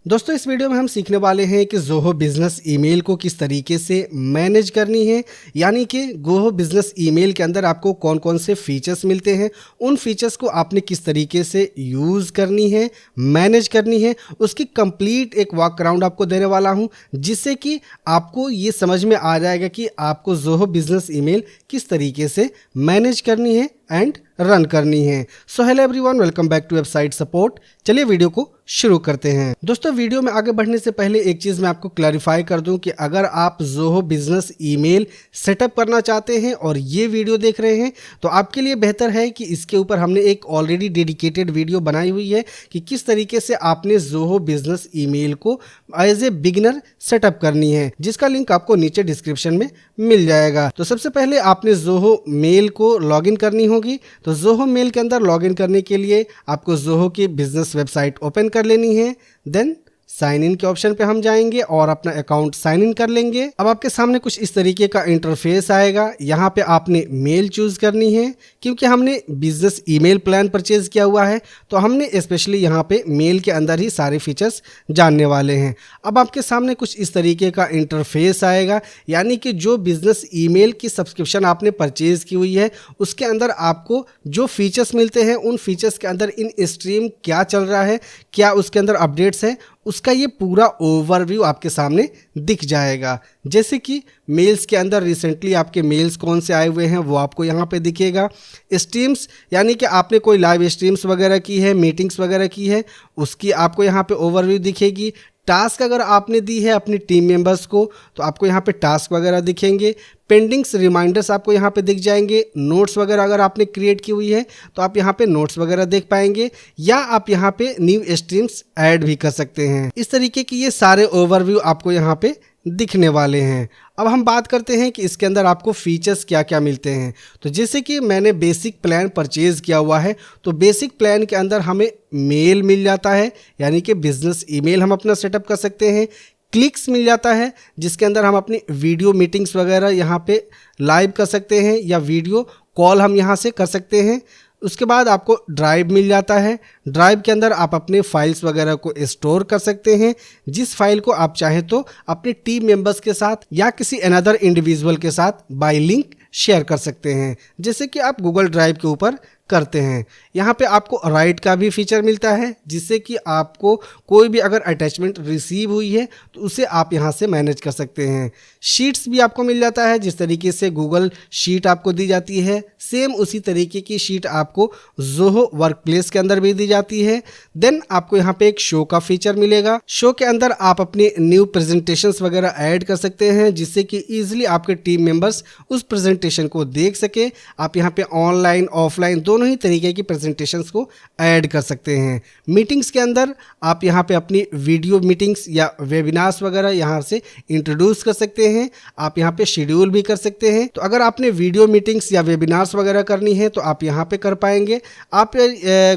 दोस्तों इस वीडियो में हम सीखने वाले हैं कि ज़ोहो बिज़नेस ईमेल को किस तरीके से मैनेज करनी है। यानी कि ज़ोहो बिज़नेस ईमेल के अंदर आपको कौन कौन से फीचर्स मिलते हैं, उन फीचर्स को आपने किस तरीके से यूज़ करनी है, मैनेज करनी है, उसकी कंप्लीट एक वॉक अराउंड आपको देने वाला हूं, जिससे कि आपको ये समझ में आ जाएगा कि आपको ज़ोहो बिज़नेस ईमेल किस तरीके से मैनेज करनी है एंड रन करनी है। So hello everyone, welcome back to website support. चलिए वीडियो को शुरू करते हैं। दोस्तों वीडियो में आगे बढ़ने से पहले एक चीज़ मैं आपको क्लैरिफाई कर दूं कि अगर आप ज़ोहो बिज़नेस ईमेल सेटअप करना चाहते हैं और ये वीडियो देख रहे हैं तो आपके लिए बेहतर है कि इसके ऊपर हमने एक ऑलरेडी डेडिकेटेड वीडियो बनाई हुई है कि किस तरीके से आपने ज़ोहो बिज़नेस ईमेल को एज ए बिगिनर सेटअप करनी है, जिसका लिंक आपको नीचे डिस्क्रिप्शन में मिल जाएगा। तो सबसे पहले आपने ज़ोहो मेल को लॉगिन करनी होगी। तो ज़ोहो मेल के अंदर लॉगिन करने के लिए आपको ज़ोहो की बिजनेस वेबसाइट ओपन कर लेनी है। देन साइन इन के ऑप्शन पे हम जाएंगे और अपना अकाउंट साइन इन कर लेंगे। अब आपके सामने कुछ इस तरीके का इंटरफेस आएगा। यहाँ पे आपने मेल चूज करनी है, क्योंकि हमने बिजनेस ईमेल प्लान परचेज किया हुआ है तो हमने स्पेशली यहाँ पे मेल के अंदर ही सारे फीचर्स जानने वाले हैं। अब आपके सामने कुछ इस तरीके का इंटरफेस आएगा, यानी कि जो बिजनेस ईमेल की सब्सक्रिप्शन आपने परचेज की हुई है उसके अंदर आपको जो फीचर्स मिलते हैं, उन फीचर्स के अंदर इन स्ट्रीम क्या चल रहा है, क्या उसके अंदर अपडेट्स है, उसका ये पूरा ओवरव्यू आपके सामने दिख जाएगा। जैसे कि मेल्स के अंदर रिसेंटली आपके मेल्स कौन से आए हुए हैं वो आपको यहाँ पे दिखेगा। स्ट्रीम्स यानी कि आपने कोई लाइव स्ट्रीम्स वगैरह की है, मीटिंग्स वगैरह की है, उसकी आपको यहाँ पे ओवरव्यू दिखेगी। टास्क अगर आपने दी है अपनी टीम मेंबर्स को तो आपको यहाँ पे टास्क वगैरह दिखेंगे। पेंडिंग्स रिमाइंडर्स आपको यहाँ पे दिख जाएंगे। नोट्स वगैरह अगर आपने क्रिएट की हुई है तो आप यहाँ पे नोट्स वगैरह देख पाएंगे, या आप यहाँ पे न्यू स्ट्रीम्स ऐड भी कर सकते हैं। इस तरीके की ये सारे ओवरव्यू आपको यहाँ पे दिखने वाले हैं। अब हम बात करते हैं कि इसके अंदर आपको फीचर्स क्या क्या मिलते हैं। तो जैसे कि मैंने बेसिक प्लान परचेज किया हुआ है तो बेसिक प्लान के अंदर हमें मेल मिल जाता है, यानी कि बिजनेस ईमेल हम अपना सेटअप कर सकते हैं। क्लिक्स मिल जाता है जिसके अंदर हम अपनी वीडियो मीटिंग्स वगैरह यहाँ पे लाइव कर सकते हैं, या वीडियो कॉल हम यहाँ से कर सकते हैं। उसके बाद आपको ड्राइव मिल जाता है। ड्राइव के अंदर आप अपने फाइल्स वगैरह को स्टोर कर सकते हैं, जिस फाइल को आप चाहे तो अपने टीम मेंबर्स के साथ या किसी अनदर इंडिविजुअल के साथ बाय लिंक शेयर कर सकते हैं, जैसे कि आप गूगल ड्राइव के ऊपर करते हैं। यहाँ पे आपको राइट का भी फीचर मिलता है, जिससे कि आपको कोई भी अगर अटैचमेंट रिसीव हुई है तो उसे आप यहाँ से मैनेज कर सकते हैं। शीट्स भी आपको मिल जाता है, जिस तरीके से गूगल शीट आपको दी जाती है सेम उसी तरीके की शीट आपको ज़ोहो वर्क प्लेस के अंदर भी दी जाती है। देन आपको यहाँ पे एक शो का फीचर मिलेगा। शो के अंदर आप अपने न्यू प्रेजेंटेशंस वगैरह ऐड कर सकते हैं, जिससे कि ईजिली आपके टीम मेंबर्स उस प्रेजेंटेशन को देख सके। आप यहाँ पे ऑनलाइन ऑफलाइन दोनों ही तरीके की प्रेजेंटेशंस को ऐड कर सकते हैं। मीटिंग्स के अंदर आप यहाँ पे अपनी वीडियो मीटिंग्स या वेबिनार्स वगैरह यहाँ से इंट्रोड्यूस कर सकते हैं। आप यहाँ पे शेड्यूल भी कर सकते हैं। तो अगर आपने वीडियो मीटिंग्स या वेबिनार्स वगैरह करनी है तो आप यहाँ पे कर पाएंगे। आप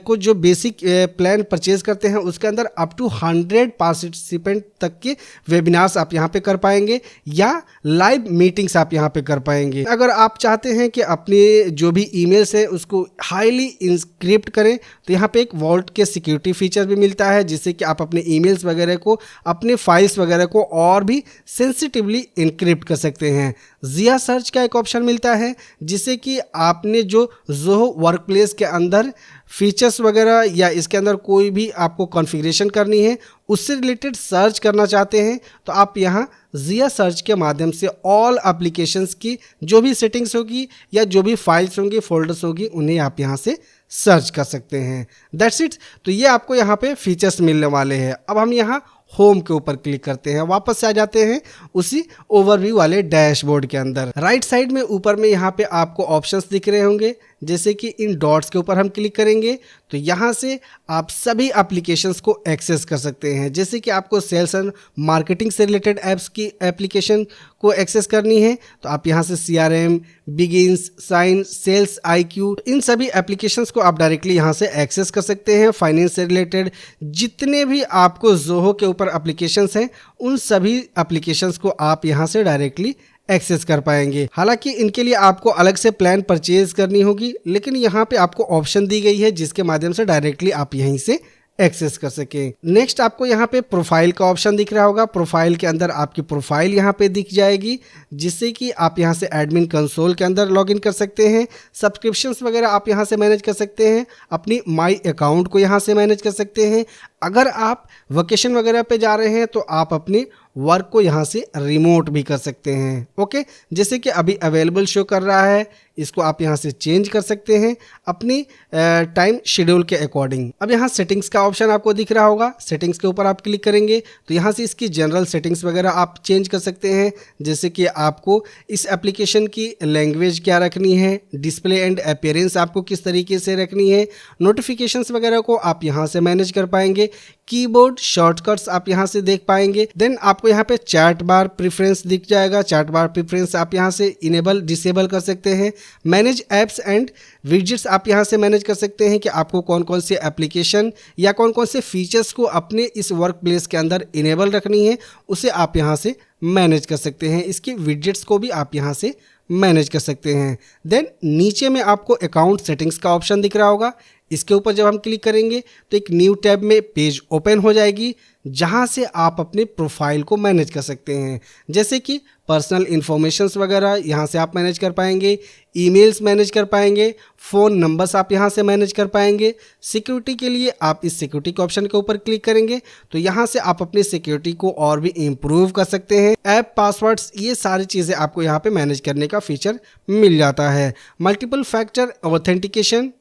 कुछ जो बेसिक प्लान परचेज करते हैं उसके अंदर अप टू 100 पार्टिसिपेंट तक के वेबिनार्स आप यहाँ पे कर पाएंगे, या लाइव मीटिंग्स आप यहाँ पे कर पाएंगे। अगर आप चाहते हैं कि अपने जो भी ईमेल्स है उसको हाईली इंक्रिप्ट करें तो यहाँ पे एक वॉल्ट के सिक्योरिटी फीचर भी मिलता है, जिससे कि आप अपने ईमेल्स वगैरह को, अपने फाइल्स वगैरह को और भी सेंसिटिवली इंक्रिप्ट कर सकते हैं। जिया सर्च का एक ऑप्शन मिलता है, जिससे कि आपने जो ज़ोहो वर्क प्लेस के अंदर फीचर्स वगैरह या इसके अंदर कोई भी आपको कॉन्फ़िगरेशन करनी है, उससे रिलेटेड सर्च करना चाहते हैं तो आप यहाँ जिया सर्च के माध्यम से ऑल एप्लीकेशंस की जो भी सेटिंग्स होगी या जो भी फाइल्स होंगी, फोल्डर्स होगी, उन्हें आप यहाँ से सर्च कर सकते हैं। That's it. तो ये आपको यहाँ पे फीचर्स मिलने वाले हैं। अब हम यहाँ होम के ऊपर क्लिक करते हैं, वापस से आ जाते हैं उसी ओवरव्यू वाले डैशबोर्ड के अंदर। राइट साइड में ऊपर में यहाँ पे आपको ऑप्शंस दिख रहे होंगे, जैसे कि इन डॉट्स के ऊपर हम क्लिक करेंगे तो यहाँ से आप सभी एप्लीकेशंस को एक्सेस कर सकते हैं। जैसे कि आपको सेल्स एंड मार्केटिंग से रिलेटेड ऐप्स की एप्लीकेशन को एक्सेस करनी है तो आप यहाँ से CRM, Bigin, Sign, Sales IQ, इन सभी एप्लीकेशंस को आप डायरेक्टली यहाँ से एक्सेस कर सकते हैं। फाइनेंस से रिलेटेड जितने भी आपको ज़ोहो के ऊपर एप्लीकेशंस हैं उन सभी एप्लीकेशंस को आप यहाँ से डायरेक्टली एक्सेस कर पाएंगे। हालांकि इनके लिए आपको अलग से प्लान परचेज करनी होगी, लेकिन यहाँ पे आपको ऑप्शन दी गई है जिसके माध्यम से डायरेक्टली आप यहीं से एक्सेस कर सकें। नेक्स्ट आपको यहाँ पे प्रोफाइल का ऑप्शन दिख रहा होगा। प्रोफाइल के अंदर आपकी प्रोफाइल यहाँ पे दिख जाएगी, जिससे कि आप यहाँ से एडमिन कंसोल के अंदर लॉगिन कर सकते हैं। सब्सक्रिप्शंस वगैरह आप यहाँ से मैनेज कर सकते हैं। अपनी माई अकाउंट को यहाँ से मैनेज कर सकते हैं। अगर आप वेकेशन वगैरह पे जा रहे हैं तो आप अपने वर्क को यहाँ से रिमोट भी कर सकते हैं। ओके, जैसे कि अभी अवेलेबल शो कर रहा है, इसको आप यहाँ से चेंज कर सकते हैं अपनी टाइम शेड्यूल के अकॉर्डिंग। अब यहाँ सेटिंग्स का ऑप्शन आपको दिख रहा होगा। सेटिंग्स के ऊपर आप क्लिक करेंगे तो यहाँ से इसकी जनरल सेटिंग्स वगैरह आप चेंज कर सकते हैं, जैसे कि आपको इस एप्लीकेशन की लैंग्वेज क्या रखनी है, डिस्प्ले एंड अपीयरेंस आपको किस तरीके से रखनी है, नोटिफिकेशंस वगैरह को आप यहाँ से मैनेज कर पाएंगे, कीबोर्ड शॉर्टकट्स आप यहाँ से देख पाएंगे। देन आपको यहाँ पे चैट बार प्रेफरेंस दिख जाएगा। चैट बार प्रेफरेंस आप यहाँ से इनेबल डिसेबल कर सकते हैं। मैनेज ऐप्स एंड विजेट्स आप यहाँ से मैनेज कर सकते हैं कि आपको कौन कौन से एप्लीकेशन या कौन कौन से फीचर्स को अपने इस वर्क प्लेस के अंदर इनेबल रखनी है, उसे आप यहाँ से मैनेज कर सकते हैं। इसके विजेट्स को भी आप यहाँ से मैनेज कर सकते हैं। देन नीचे में आपको अकाउंट सेटिंग्स का ऑप्शन दिख रहा होगा। इसके ऊपर जब हम क्लिक करेंगे तो एक न्यू टैब में पेज ओपन हो जाएगी, जहां से आप अपने प्रोफाइल को मैनेज कर सकते हैं, जैसे कि पर्सनल इन्फॉर्मेशंस वगैरह यहाँ से आप मैनेज कर पाएंगे, ईमेल्स मैनेज कर पाएंगे, फ़ोन नंबर्स आप यहाँ से मैनेज कर पाएंगे। सिक्योरिटी के लिए आप इस सिक्योरिटी के ऑप्शन के ऊपर क्लिक करेंगे तो यहाँ से आप अपनी सिक्योरिटी को और भी इम्प्रूव कर सकते हैं। ऐप पासवर्ड्स, ये सारी चीज़ें आपको यहाँ पे मैनेज करने का फीचर मिल जाता है। मल्टीपल फैक्टर ऑथेंटिकेशन,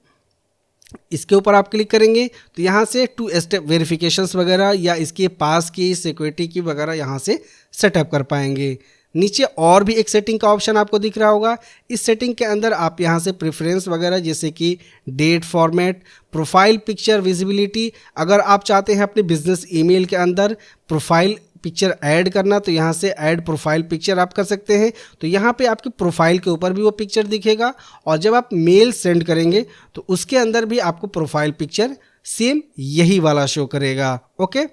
इसके ऊपर आप क्लिक करेंगे तो यहाँ से 2 स्टेप वेरिफिकेशंस वगैरह या इसके पास की सिक्योरिटी की वगैरह यहाँ से सेटअप कर पाएंगे। नीचे और भी एक सेटिंग का ऑप्शन आपको दिख रहा होगा। इस सेटिंग के अंदर आप यहाँ से प्रेफरेंस वगैरह जैसे कि date format, profile picture visibility, अगर आप चाहते हैं अपने बिजनेस ईमेल के अंदर प्रोफाइल पिक्चर ऐड करना तो यहाँ से ऐड प्रोफाइल पिक्चर आप कर सकते हैं। तो यहाँ पे आपकी प्रोफाइल के ऊपर भी वो पिक्चर दिखेगा और जब आप मेल सेंड करेंगे तो उसके अंदर भी आपको प्रोफाइल पिक्चर सेम यही वाला शो करेगा। Okay,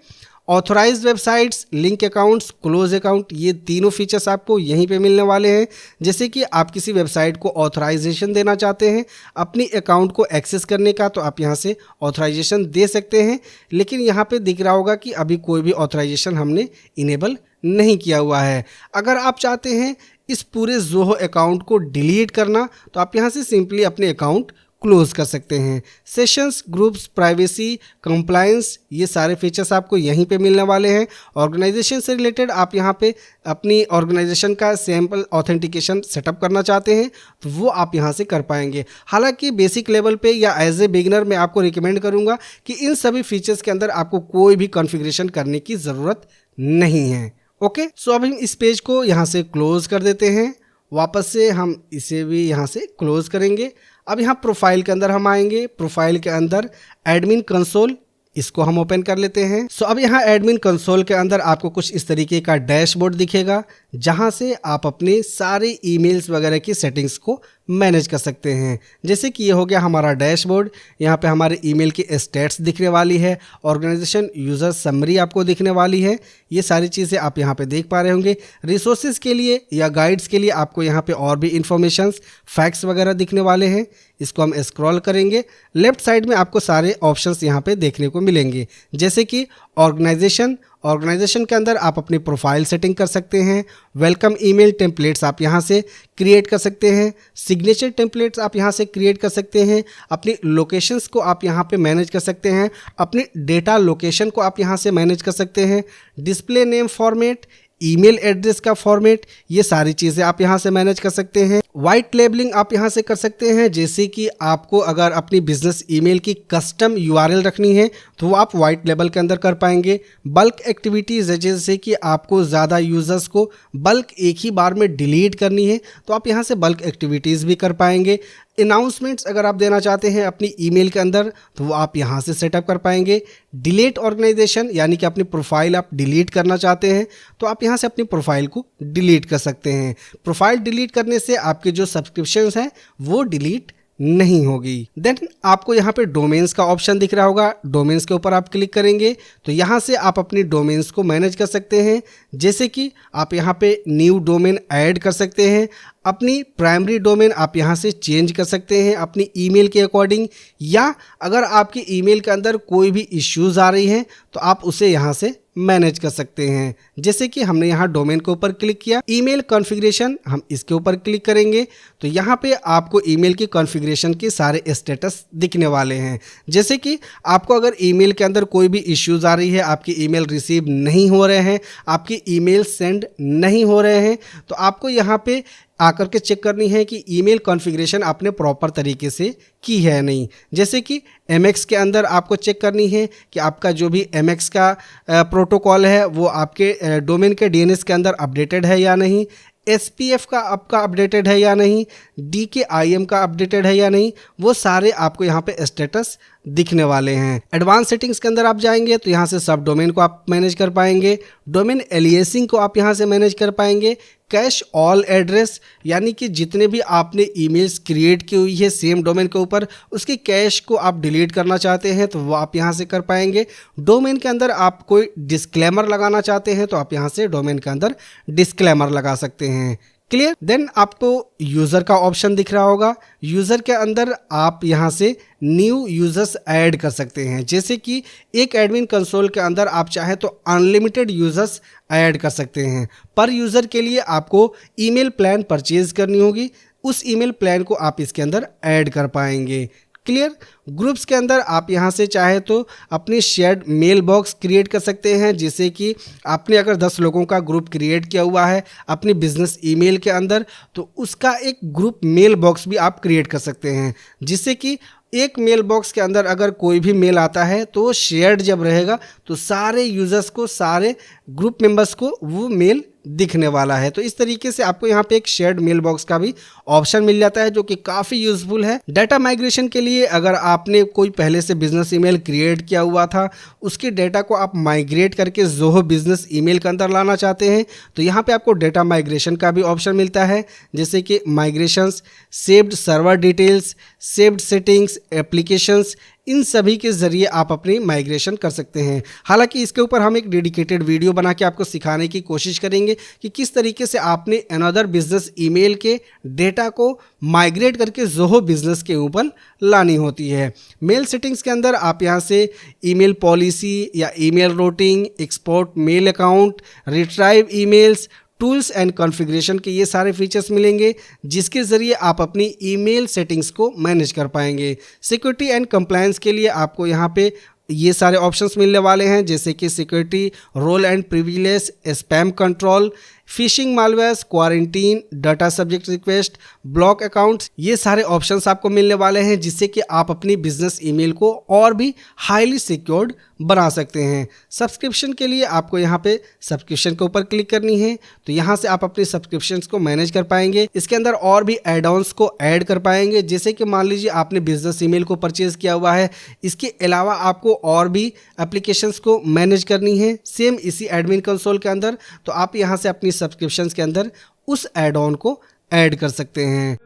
authorised websites, link accounts, close account, ये तीनों फीचर्स आपको यहीं पे मिलने वाले हैं। जैसे कि आप किसी वेबसाइट को ऑथराइजेशन देना चाहते हैं अपनी अकाउंट को एक्सेस करने का, तो आप यहाँ से ऑथराइजेशन दे सकते हैं। लेकिन यहाँ पे दिख रहा होगा कि अभी कोई भी ऑथराइजेशन हमने इनेबल नहीं किया हुआ है। अगर आप चाहते हैं इस पूरे ज़ोहो अकाउंट को डिलीट करना तो आप यहाँ से सिंपली अपने अकाउंट क्लोज कर सकते हैं। सेशंस, ग्रुप्स, प्राइवेसी, कंप्लायंस, ये सारे फीचर्स आपको यहीं पे मिलने वाले हैं। ऑर्गेनाइजेशन से रिलेटेड आप यहाँ पे अपनी ऑर्गेनाइजेशन का सैम्पल ऑथेंटिकेशन सेटअप करना चाहते हैं तो वो आप यहाँ से कर पाएंगे। हालांकि बेसिक लेवल पे या एज ए बिगिनर मैं आपको रिकमेंड करूँगा कि इन सभी फीचर्स के अंदर आपको कोई भी कॉन्फ़िगरेशन करने की ज़रूरत नहीं है। ओके, सो अब हम इस पेज को यहाँ से क्लोज कर देते हैं। वापस से हम इसे भी यहाँ से क्लोज करेंगे। अब यहाँ प्रोफाइल के अंदर हम आएंगे। प्रोफाइल के अंदर एडमिन कंसोल, इसको हम ओपन कर लेते हैं। सो अब यहाँ एडमिन कंसोल के अंदर आपको कुछ इस तरीके का डैशबोर्ड दिखेगा, जहाँ से आप अपने सारे ईमेल्स वगैरह की सेटिंग्स को मैनेज कर सकते हैं। जैसे कि ये हो गया हमारा डैशबोर्ड। यहाँ पे हमारे ईमेल की स्टेट्स दिखने वाली है, ऑर्गेनाइजेशन यूज़र समरी आपको दिखने वाली है। ये सारी चीज़ें आप यहाँ पे देख पा रहे होंगे। रिसोर्सेज के लिए या गाइड्स के लिए आपको यहाँ पे और भी इंफॉर्मेशंस, फैक्ट्स वगैरह दिखने वाले हैं। इसको हम स्क्रॉल करेंगे, लेफ्ट साइड में आपको सारे ऑप्शंस यहाँ पे देखने को मिलेंगे। जैसे कि ऑर्गेनाइजेशन के अंदर आप अपनी प्रोफाइल सेटिंग कर सकते हैं। वेलकम ईमेल टेम्पलेट्स आप यहाँ से क्रिएट कर सकते हैं। सिग्नेचर टेम्पलेट्स आप यहाँ से क्रिएट कर सकते हैं। अपनी लोकेशंस को आप यहाँ पे मैनेज कर सकते हैं। अपनी डेटा लोकेशन को आप यहाँ से मैनेज कर सकते हैं। Display name format, email address का फॉर्मेट, ये सारी चीज़ें आप यहाँ से मैनेज कर सकते हैं। वाइट लेबलिंग आप यहाँ से कर सकते हैं, जैसे कि आपको अगर अपनी बिजनेस ईमेल की कस्टम यूआरएल रखनी है तो वो आप वाइट लेबल के अंदर कर पाएंगे। बल्क एक्टिविटीज़, जैसे कि आपको ज़्यादा यूज़र्स को बल्क एक ही बार में डिलीट करनी है तो आप यहाँ से बल्क एक्टिविटीज़ भी कर पाएंगे। अनाउंसमेंट्स अगर आप देना चाहते हैं अपनी ईमेल के अंदर तो वो आप यहाँ से सेटअप कर पाएंगे। डिलीट ऑर्गेनाइजेशन, यानी कि अपनी प्रोफाइल आप डिलीट करना चाहते हैं तो आप यहाँ से अपनी प्रोफाइल को डिलीट कर सकते हैं। प्रोफाइल डिलीट करने से आपके जो सब्सक्रिप्शंस हैं वो डिलीट नहीं होगी। देन आपको यहाँ पे डोमेन्स का ऑप्शन दिख रहा होगा। डोमेन्स के ऊपर आप क्लिक करेंगे तो यहाँ से आप अपनी डोमेन्स को मैनेज कर सकते हैं। जैसे कि आप यहाँ पे न्यू डोमेन ऐड कर सकते हैं। अपनी प्राइमरी डोमेन आप यहाँ से चेंज कर सकते हैं अपनी ईमेल के अकॉर्डिंग, या अगर आपकी ईमेल के अंदर कोई भी इश्यूज़ आ रही हैं तो आप उसे यहाँ से मैनेज कर सकते हैं। जैसे कि हमने यहाँ डोमेन के ऊपर क्लिक किया, ईमेल कॉन्फ़िगरेशन हम इसके ऊपर क्लिक करेंगे तो यहाँ पे आपको ईमेल की कॉन्फ़िगरेशन के सारे स्टेटस दिखने वाले हैं। जैसे कि आपको अगर ईमेल के अंदर कोई भी इश्यूज़ आ रही है, आपकी ईमेल रिसीव नहीं हो रहे हैं, आपकी ईमेल सेंड नहीं हो रहे हैं, तो आपको यहाँ पे आकर के चेक करनी है कि ईमेल कॉन्फ़िगरेशन आपने प्रॉपर तरीके से की है नहीं। जैसे कि एमएक्स के अंदर आपको चेक करनी है कि आपका जो भी एमएक्स का प्रोटोकॉल है वो आपके डोमेन के डीएनएस के अंदर अपडेटेड है या नहीं, एसपीएफ का आपका अपडेटेड है या नहीं, डीकेआईएम का अपडेटेड है या नहीं, वो सारे आपको यहाँ पे स्टेटस दिखने वाले हैं। एडवांस सेटिंग्स के अंदर आप जाएंगे तो यहाँ से सब डोमेन को आप मैनेज कर पाएंगे, डोमेन एलियासिंग को आप यहाँ से मैनेज कर पाएंगे, कैश ऑल एड्रेस यानी कि जितने भी आपने ईमेल्स क्रिएट की हुई है सेम डोमेन के ऊपर, उसकी कैश को आप डिलीट करना चाहते हैं तो वो आप यहाँ से कर पाएंगे। डोमेन के अंदर आप कोई डिस्क्लेमर लगाना चाहते हैं तो आप यहाँ से डोमेन के अंदर डिस्क्लेमर लगा सकते हैं। क्लियर। देन आपको यूज़र का ऑप्शन दिख रहा होगा, यूज़र के अंदर आप यहाँ से न्यू यूज़र्स ऐड कर सकते हैं। जैसे कि एक एडमिन कंसोल के अंदर आप चाहे तो अनलिमिटेड यूज़र्स ऐड कर सकते हैं। पर यूज़र के लिए आपको ईमेल प्लान परचेज करनी होगी, उस ईमेल प्लान को आप इसके अंदर ऐड कर पाएंगे। क्लियर। ग्रुप्स के अंदर आप यहाँ से चाहे तो अपनी शेयर्ड मेल बॉक्स क्रिएट कर सकते हैं। जैसे कि आपने अगर 10 लोगों का ग्रुप क्रिएट किया हुआ है अपनी बिजनेस ईमेल के अंदर, तो उसका एक ग्रुप मेल बॉक्स भी आप क्रिएट कर सकते हैं, जिससे कि एक मेल बॉक्स के अंदर अगर कोई भी मेल आता है तो वो शेयर्ड जब रहेगा तो सारे यूज़र्स को, सारे ग्रुप मेंबर्स को वो मेल दिखने वाला है। तो इस तरीके से आपको यहाँ पे एक शेयर्ड मेल बॉक्स का भी ऑप्शन मिल जाता है जो कि काफ़ी यूज़फुल है। डाटा माइग्रेशन के लिए अगर आपने कोई पहले से बिजनेस ईमेल क्रिएट किया हुआ था, उसके डाटा को आप माइग्रेट करके ज़ोहो बिजनेस ईमेल के अंदर लाना चाहते हैं तो यहाँ पे आपको डाटा माइग्रेशन का भी ऑप्शन मिलता है। जैसे कि migrations, saved server details, saved settings, applications, इन सभी के ज़रिए आप अपनी माइग्रेशन कर सकते हैं। हालांकि इसके ऊपर हम एक डेडिकेटेड वीडियो बना के आपको सिखाने की कोशिश करेंगे कि किस तरीके से आपने अनदर बिजनेस ईमेल के डेटा को माइग्रेट करके ज़ोहो बिजनेस के ऊपर लानी होती है। मेल सेटिंग्स के अंदर आप यहाँ से ईमेल पॉलिसी या email routing, export mail account, retrieve emails, tools and configuration के ये सारे फीचर्स मिलेंगे जिसके ज़रिए आप अपनी ईमेल सेटिंग्स को मैनेज कर पाएंगे। सिक्योरिटी एंड कंप्लायंस के लिए आपको यहाँ पे ये सारे ऑप्शंस मिलने वाले हैं, जैसे कि security, role and privilege, spam control, phishing malwares, quarantine, data subject request, block accounts, ये सारे ऑप्शंस आपको मिलने वाले हैं जिससे कि आप अपनी बिजनेस ईमेल को और भी हाईली सिक्योर्ड बना सकते हैं। सब्सक्रिप्शन के लिए आपको यहाँ पे सब्सक्रिप्शन के ऊपर क्लिक करनी है तो यहाँ से आप अपने सब्सक्रिप्शंस को मैनेज कर पाएंगे। इसके अंदर और भी एड ऑन्स को ऐड कर पाएंगे, जैसे कि मान लीजिए आपने बिजनेस ईमेल को परचेज किया हुआ है, इसके अलावा आपको और भी एप्लीकेशंस को मैनेज करनी है सेम इसी एडमिन कंसोल के अंदर, तो आप यहाँ से अपनी सब्सक्रिप्शंस के अंदर उस एड ऑन को ऐड कर सकते हैं।